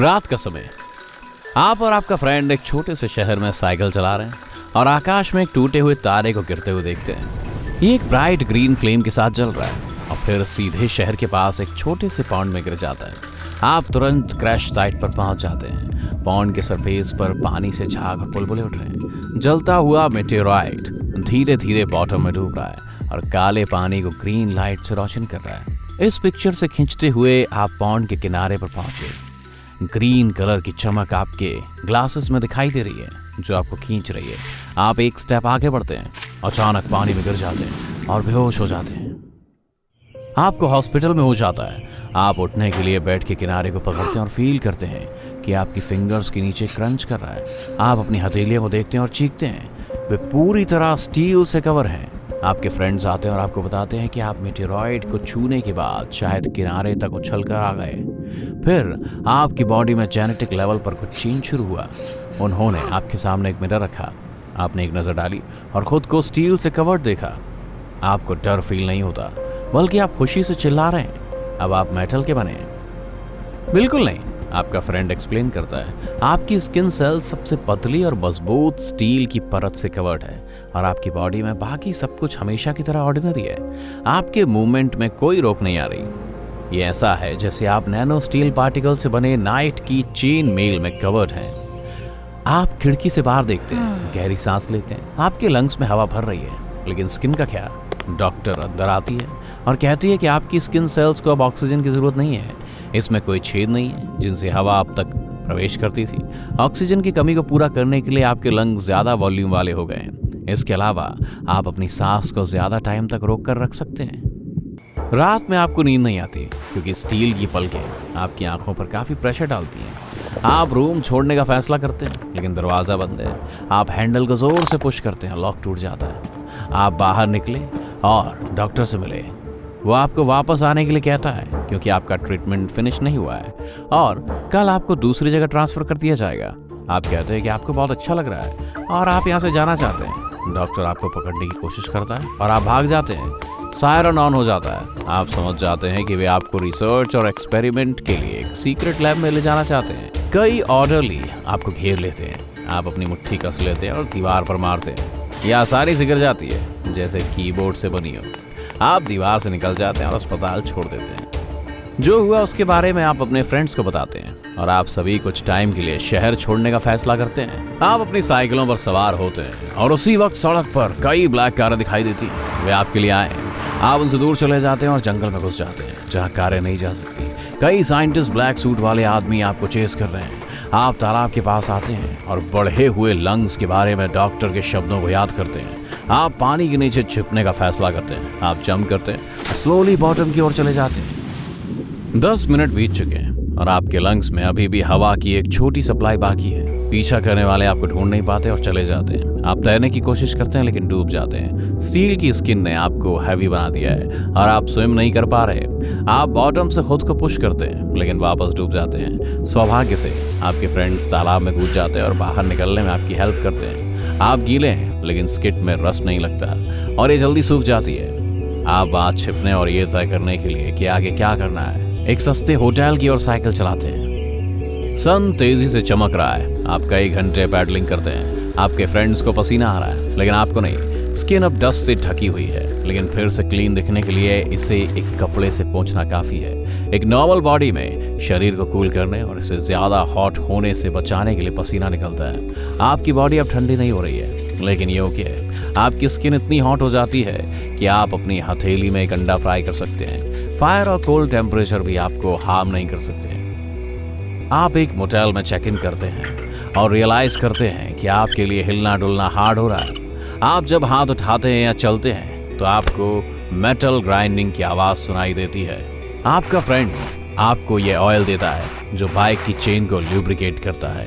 रात का समय, आप और आपका फ्रेंड एक छोटे से शहर में साइकिल चला रहे हैं और आकाश में एक टूटे हुए तारे को गिरते हुए देखते हैं। ये एक ब्राइट ग्रीन फ्लेम के साथ जल रहा है और फिर सीधे शहर के पास एक छोटे से पॉन्ड में गिर जाता है। आप तुरंत क्रैश साइट पर पहुंच जाते हैं। पॉन्ड के सरफेस पर पानी से झाग और बुलबुले उठ रहे हैं। जलता हुआ मेटेओराइट धीरे धीरे बॉटम में डूब रहा है और काले पानी को ग्रीन लाइट से रोशन कर रहा है। इस पिक्चर से खींचते हुए आप पॉन्ड के किनारे पर पहुंचे। ग्रीन कलर की चमक आपके ग्लासेस में दिखाई दे रही है जो आपको खींच रही है। आप एक स्टेप आगे बढ़ते हैं, अचानक पानी में गिर जाते हैं और बेहोश हो जाते हैं। आपको हॉस्पिटल में हो जाता है। आप उठने के लिए बेड के किनारे को पकड़ते हैं और फील करते हैं कि आपकी फिंगर्स के नीचे क्रंच कर रहा है। आप अपनी हथेलियों को देखते हैं और चीखते हैं। वे पूरी तरह स्टील से कवर हैं। आपके फ्रेंड्स आते हैं और आपको बताते हैं कि आप मेटेरॉइड को छूने के बाद शायद किनारे तक उछल कर आ गए। फिर आपकी बॉडी में जेनेटिक लेवल पर कुछ चेंज शुरू हुआ। उन्होंने आपके सामने एक मिरर रखा। आपने एक नज़र डाली और खुद को स्टील से कवर्ड देखा। आपको डर फील नहीं होता, बल्कि आप खुशी से चिल्ला रहे हैं, अब आप मेटल के बने हैं। बिल्कुल नहीं, आपका फ्रेंड एक्सप्लेन करता है। आपकी स्किन सेल सबसे पतली और मजबूत स्टील की परत से कवर्ड है और आपकी बॉडी में बाकी सब कुछ हमेशा की तरह ऑर्डिनरी है। आपके मूवमेंट में कोई रोक नहीं आ रही। ये ऐसा है जैसे आप नैनो स्टील पार्टिकल से बने नाइट की चेन मेल में कवर्ड हैं। आप खिड़की से बाहर देखते हैं, गहरी सांस लेते हैं। आपके लंग्स में हवा भर रही है, लेकिन स्किन का क्या? डॉक्टर अंदर आती है और कहती है कि आपकी स्किन सेल्स को अब ऑक्सीजन की जरूरत नहीं है। इसमें कोई छेद नहीं है जिनसे हवा अब तक प्रवेश करती थी। ऑक्सीजन की कमी को पूरा करने के लिए आपके लंग्स ज्यादा वॉल्यूम वाले हो गए हैं। इसके अलावा आप अपनी सांस को ज्यादा टाइम तक रोक कर रख सकते हैं। रात में आपको नींद नहीं आती क्योंकि स्टील की पलकें आपकी आंखों पर काफी प्रेशर डालती हैं। आप रूम छोड़ने का फैसला करते हैं, लेकिन दरवाजा बंद है। आप हैंडल को जोर से पुश करते हैं, लॉक टूट जाता है। आप बाहर निकले और डॉक्टर से मिले। वो आपको वापस आने के लिए कहता है क्योंकि आपका ट्रीटमेंट फिनिश नहीं हुआ है और कल आपको दूसरी जगह ट्रांसफर कर दिया जाएगा। आप कहते हैं कि आपको बहुत अच्छा लग रहा है और आप यहाँ से जाना चाहते हैं। डॉक्टर आपको पकड़ने की कोशिश करता है और आप भाग जाते हैं। सायरन ऑन हो जाता है। आप समझ जाते हैं कि वे आपको रिसर्च और एक्सपेरिमेंट के लिए एक सीक्रेट लैब में ले जाना चाहते हैं। कई ऑर्डरली आपको घेर लेते हैं। आप अपनी मुट्ठी कस लेते हैं और दीवार पर मारते हैं। यह आसानी से गिर जाती है जैसे कीबोर्ड से बनी हो। आप दीवार से निकल जाते हैं और अस्पताल छोड़ देते हैं। जो हुआ उसके बारे में आप अपने फ्रेंड्स को बताते हैं और आप सभी कुछ टाइम के लिए शहर छोड़ने का फैसला करते हैं। आप अपनी साइकिलों पर सवार होते हैं और उसी वक्त सड़क पर कई ब्लैक कारें दिखाई देती हैं। वे आपके लिए आए। आप उनसे दूर चले जाते हैं और जंगल में घुस जाते हैं जहाँ कारें नहीं जा सकती। कई साइंटिस्ट ब्लैक सूट वाले आदमी आपको चेस कर रहे हैं। आप तालाब के पास आते हैं और बढ़े हुए लंग्स के बारे में डॉक्टर के शब्दों को याद करते हैं। आप पानी के नीचे छिपने का फैसला करते हैं। आप जंप करते हैं, स्लोली बॉटम की ओर चले जाते हैं। 10 मिनट बीत चुके हैं और आपके लंग्स में अभी भी हवा की एक छोटी सप्लाई बाकी है। पीछा करने वाले आपको ढूंढ नहीं पाते और चले जाते हैं। आप तैरने की कोशिश करते हैं लेकिन डूब जाते हैं। स्टील की स्किन ने आपको हैवी बना दिया है और आप स्विम नहीं कर पा रहे। आप बॉटम से खुद को पुश करते हैं लेकिन वापस डूब जाते हैं। सौभाग्य से आपके फ्रेंड्स तालाब में कूद जाते हैं और बाहर निकलने में आपकी हेल्प करते हैं। आप गीले हैं लेकिन स्किट में रस्ट नहीं लगता और ये जल्दी सूख जाती है। आप वहां छिपने और ये तय करने के लिए कि आगे क्या करना है एक सस्ते होटल की ओर साइकिल चलाते हैं। सन तेजी से चमक रहा है। आप कई घंटे पैडलिंग करते हैं। आपके फ्रेंड्स को पसीना आ रहा है लेकिन आपको नहीं। स्किन अब डस्ट से ढकी हुई है लेकिन फिर से क्लीन दिखने के लिए इसे एक कपड़े से पोंछना काफी है। एक नॉर्मल बॉडी में शरीर को कूल करने और इसे ज्यादा हॉट होने से बचाने के लिए पसीना निकलता है। आपकी बॉडी अब ठंडी नहीं हो रही है लेकिन ये ओके है। आपकी स्किन इतनी हॉट हो जाती है कि आप अपनी हथेली में एक अंडा फ्राई कर सकते हैं। फायर और कोल्ड टेम्परेचर भी आपको हार्म नहीं कर सकते। आप एक मोटेल में चेक इन करते हैं और रियलाइज करते हैं कि आपके लिए हिलना डुलना हार्ड हो रहा है। आप जब हाथ उठाते हैं या चलते हैं तो आपको मेटल ग्राइंडिंग की आवाज सुनाई देती है। आपका फ्रेंड आपको ये ऑयल देता है जो बाइक की चेन को ल्यूब्रिकेट करता है।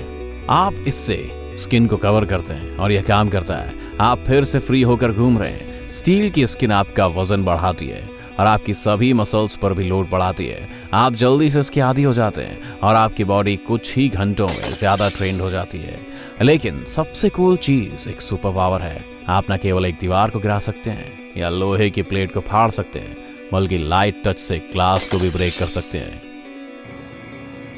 आप इससे स्किन को कवर करते हैं और यह काम करता है। आप फिर से फ्री होकर घूम रहे हैं। स्टील की स्किन आपका वजन बढ़ाती है और आपकी सभी मसल्स पर भी लोड बढ़ाती है। आप जल्दी से इसके आदी हो जाते हैं और आपकी बॉडी कुछ ही घंटों में ज्यादा ट्रेंड हो जाती है। लेकिन सबसे कूल चीज एक सुपर पावर है। आप न केवल एक दीवार को गिरा सकते हैं या लोहे की प्लेट को फाड़ सकते हैं, बल्कि लाइट टच से ग्लास को भी ब्रेक कर सकते हैं।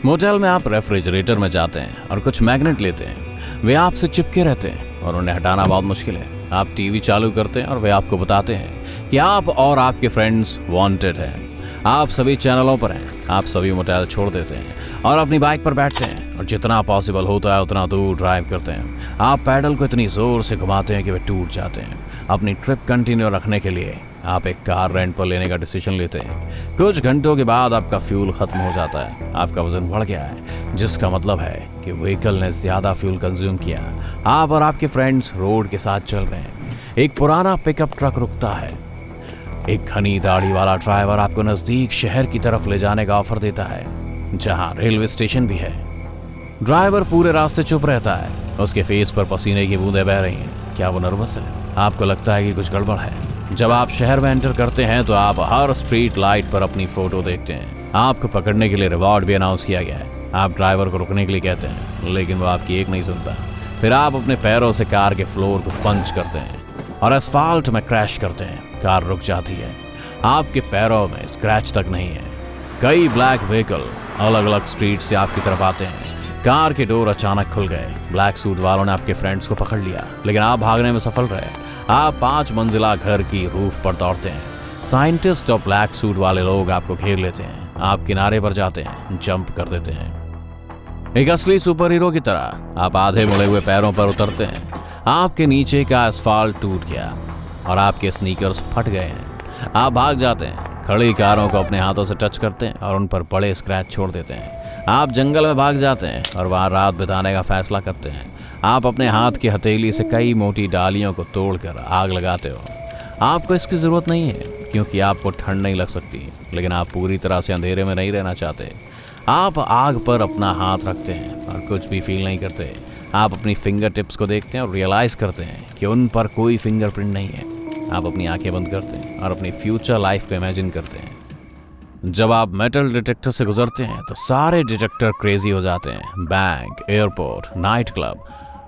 मोटेल में आप रेफ्रिजरेटर में जाते हैं और कुछ मैग्नेट लेते हैं। वे आपसे चिपके रहते हैं और उन्हें हटाना बहुत मुश्किल है। आप टीवी चालू करते हैं और वे आपको बताते हैं कि आप और आपके फ्रेंड्स वांटेड हैं। आप सभी चैनलों पर हैं। आप सभी मोटेल छोड़ देते हैं और अपनी बाइक पर बैठते हैं और जितना पॉसिबल होता है उतना दूर ड्राइव करते हैं। आप पैडल को इतनी जोर से घुमाते हैं कि वे टूट जाते हैं। अपनी ट्रिप कंटिन्यू रखने के लिए आप एक कार रेंट पर लेने का डिसीजन लेते हैं। कुछ घंटों के बाद आपका फ्यूल खत्म हो जाता है। आपका वजन बढ़ गया है, जिसका मतलब है कि व्हीकल ने ज्यादा फ्यूल कंज्यूम किया। आप और आपके फ्रेंड्स रोड के साथ चल रहे हैं। एक पुराना पिकअप ट्रक रुकता है। एक घनी दाढ़ी वाला ड्राइवर आपको नजदीक शहर की तरफ ले जाने का ऑफर देता है, जहां रेलवे स्टेशन भी है। ड्राइवर पूरे रास्ते चुप रहता है। उसके फेस पर पसीने की बूंदें बह रही हैं। क्या वो नर्वस है? आपको लगता है कि कुछ गड़बड़ है। जब आप शहर में एंटर करते हैं तो आप हर स्ट्रीट लाइट पर अपनी फोटो देखते हैं। आपको पकड़ने के लिए रिवॉर्ड भी अनाउंस किया गया है। आप ड्राइवर को रुकने के लिए कहते हैं, लेकिन वो आपकी एक नहीं सुनता। फिर आप अपने पैरों से कार के फ्लोर को पंच करते हैं और एस्फाल्ट में क्रैश करते हैं। कार रुक जाती है। आपके पैरों में स्क्रैच तक नहीं है। कई ब्लैक व्हीकल अलग अलग स्ट्रीट से आपकी तरफ आते हैं। कार के डोर अचानक खुल गए। ब्लैक सूट वालों ने आपके फ्रेंड्स को पकड़ लिया, लेकिन आप भागने में सफल रहे। आप 5 मंजिला घर की रूफ पर दौड़ते हैं। साइंटिस्ट और ब्लैक सूट वाले लोग आपको घेर लेते हैं। आप किनारे पर जाते हैं, जंप कर देते हैं। एक असली सुपर हीरो की तरह आप आधे मुड़े हुए पैरों पर उतरते हैं। आपके नीचे का एस्फाल्ट टूट गया और आपके स्नीकर्स फट गए हैं। आप भाग जाते हैं, खड़ी कारों को अपने हाथों से टच करते हैं और उन पर बड़े स्क्रैच छोड़ देते हैं। आप जंगल में भाग जाते हैं और वहां रात बिताने का फैसला करते हैं। आप अपने हाथ की हथेली से कई मोटी डालियों को तोड़कर आग लगाते हो। आपको इसकी जरूरत नहीं है, क्योंकि आपको ठंड नहीं लग सकती, लेकिन आप पूरी तरह से अंधेरे में नहीं रहना चाहते। आप आग पर अपना हाथ रखते हैं और कुछ भी फील नहीं करते। आप अपनी फिंगर टिप्स को देखते हैं और रियलाइज करते हैं कि उन पर कोई फिंगरप्रिंट नहीं है। आप अपनी आंखें बंद करते हैं और अपनी फ्यूचर लाइफ को इमेजिन करते हैं। जब आप मेटल डिटेक्टर से गुजरते हैं तो सारे डिटेक्टर क्रेजी हो जाते हैं। बैंक, एयरपोर्ट, नाइट क्लब,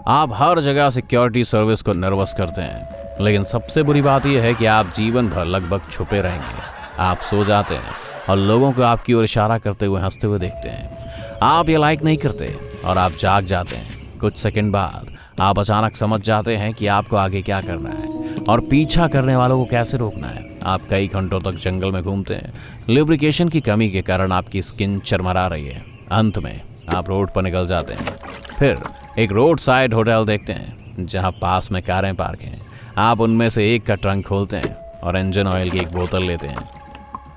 आप हर जगह सिक्योरिटी सर्विस को नर्वस करते हैं। लेकिन सबसे बुरी बात यह है कि आप जीवन भर लगभग छुपे रहेंगे। आप सो जाते हैं और लोगों को आपकी ओर इशारा करते हुए हंसते हुए देखते हैं। आप ये लाइक नहीं करते और आप जाग जाते हैं। कुछ सेकंड बाद आप अचानक समझ जाते हैं कि आपको आगे क्या करना है और पीछा करने वालों को कैसे रोकना है। आप कई घंटों तक जंगल में घूमते हैं। लुब्रिकेशन की कमी के कारण आपकी स्किन चरमरा रही है। अंत में आप रोड पर निकल जाते हैं। फिर एक रोड साइड होटल देखते हैं, जहां पास में कारें पार्क हैं। आप उनमें से एक का ट्रंक खोलते हैं और इंजन ऑयल की एक बोतल लेते हैं।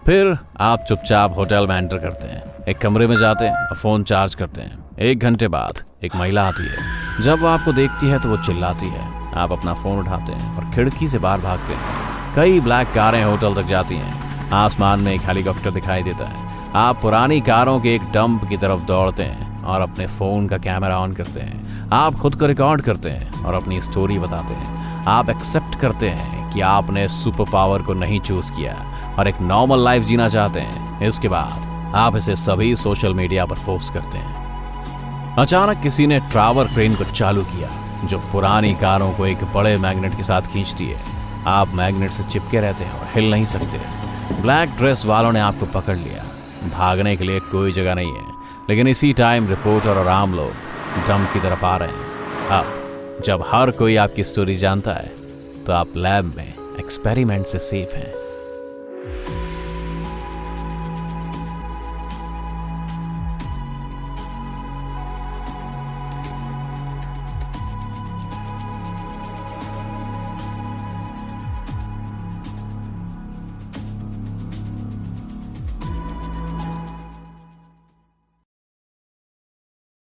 फिर आप चुपचाप होटल में एंटर करते हैं, एक कमरे में जाते हैं और फ़ोन चार्ज करते हैं। 1 घंटे बाद एक महिला आती है। जब वो आपको देखती है तो वो चिल्लाती है। आप अपना फ़ोन उठाते हैं और खिड़की से बाहर भागते हैं। कई ब्लैक कारें होटल तक जाती हैं। आसमान में एक हेलीकॉप्टर दिखाई देता है। आप पुरानी कारों के एक डंप की तरफ दौड़ते हैं और अपने फ़ोन का कैमरा ऑन करते हैं। आप खुद को रिकॉर्ड करते हैं और अपनी स्टोरी बताते हैं। आप एक्सेप्ट करते हैं कि आपने सुपर पावर को नहीं चूज किया और एक नॉर्मल लाइफ जीना चाहते हैं। इसके बाद आप इसे सभी सोशल मीडिया पर पोस्ट करते हैं। अचानक किसी ने ट्रैवर क्रेन को चालू किया, जो पुरानी कारों को एक बड़े मैग्नेट के साथ खींचती है। आप मैग्नेट से चिपके रहते हैं और हिल नहीं सकते। ब्लैक ड्रेस वालों ने आपको पकड़ लिया। भागने के लिए कोई जगह नहीं है, लेकिन इसी टाइम रिपोर्टर और आम लोग डंप की तरफ आ रहे हैं। अब जब हर कोई आपकी स्टोरी जानता है तो आप लैब में एक्सपेरिमेंट से सेफ हैं।